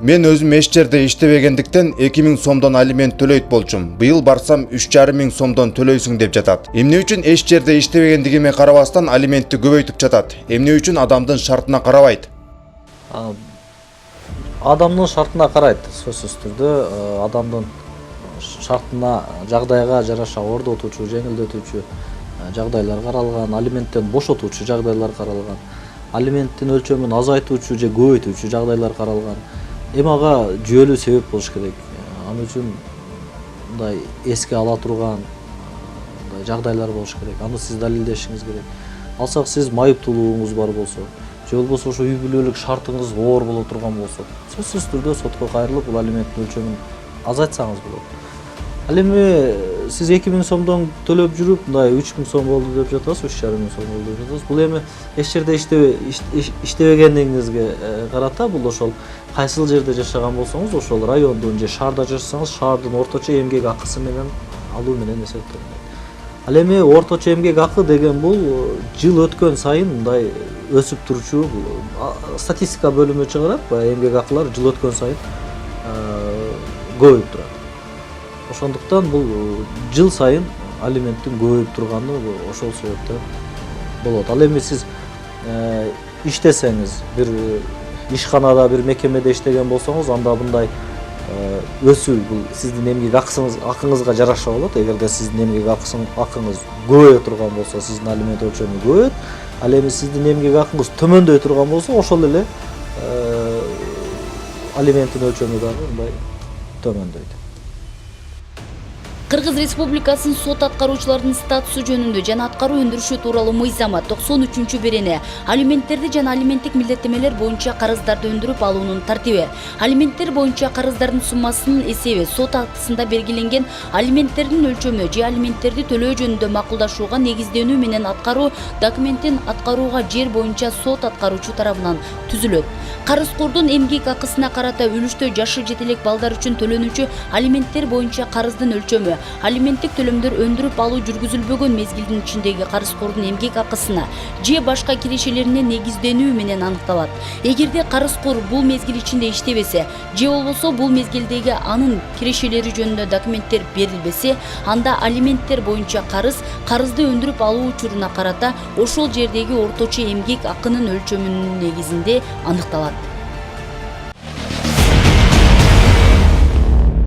Мен өзüm эч жерде иштебегендиктен 2000 сомдон алимент төлөйт болчумун. Быйыл барсам 3500 сомдон төлөйсүң деп жатат. Эмне үчүн эч жерде иштебегендигиме карабастан алиментти көбөйтүп жатат? Эмне үчүн адамдын шартына карабайт? Адамдын шартына карайт, сөзсүз түрдө адамдын шартына, жагдайга жараша ордотуучу, жеңилдетүүчү жагдайлар каралган, алименттен бошотуучу жагдайлар каралган, алименттин өлчөмүн азайтуучу же көбөйтүүчү жагдайлар каралган. Эми ага жүйөлүү себеп болуш керек. Ал үчүн мындай эске ала турган жагдайлар болуш керек. Аны сиз далилдешиңиз керек. Алсак сиз майыптуулугуңуз бар болсо, же болбосо ошо үй бүлөлүк шартыңыз оор боло турган болсо, сөзсүз түрдө сотко кайрылып бул алименттин өлчөмүн азайтсаңыз болот. Ал эми сиз 2000 сомдон төлөп жүрүп, мындай 3000 сом болду деп жатасыз, 3500 сом болду деп жатасыз. Бул эми эч жерде иштебегендигиңизге карата, бул ошол кайсыл жерде жашаган болсоңуз, ошол райондун же шаарда жашасаңыз, шаардын орточо эмгек акысы менен алуу менен эсептелет. Ал эми орточо эмгек акы деген бул жыл өткөн сайын мындай өсүп турчу, статистика бөлүмү чыгарат, эмгек акылар жыл өткөн сайын көбөйүп турат. Ошондуктан бул жыл сайын алименттин көбөйүп турганы ошол себептен болот. Ал эми сиз иштесеңиз, бир ишканада, бир мекемеде иштеген болсоңуз, анда мындай өсүү бул сиздин эмгек акыңызга жараша болот. Эгерде сиздин эмгек акыңыз көбөйө турган болсо, сиздин алимент өлчөмү көбөйөт. Ал эми сиздин эмгек акыңыз төмөндөй турган болсо, ошол эле алименттин өлчөмү дагы мындай төмөндөйт. Кыргыз Республикасынын сот аткаруучулардын статусу жөнүндө жана аткаруу өндүрүшү тууралуу мыйзамы 93-берени алименттерди жана алименттик милдеттемелер боюнча карыздарды өндүрүп алуунун тартиби, алименттер боюнча карыздардын суммасынын эсеби, сот актысында белгиленген алименттердин өлчөмү же алименттерди төлөө жөнүндө макулдашууга негизденүү менен аткаруу документин аткарууга жер боюнча сот аткаруучу тарабынан түзүлөт. Карызкордун эмгек акысына карата үлүштө жашы жетелек балдар үчүн төлөнүүчү алименттер боюнча карыздын өлчөмү, алименттик төлөмдөр өндүрүп алуу жүргүзүлбөгөн мезгилдин ичиндеги карызкордун эмгек акысына же башка кирешелерине негизденүү менен аныкталат. Эгерде карызкор бул мезгил ичинде иштебесе, же болбосо бул мезгилдеги анын кирешелери жөнүндө документтер берилбесе, анда алименттер боюнча карызды өндүрүп алуу учуруна карата ошол жердеги орточо эмгек акынын өлчөмүнүн негизинде аныкталат.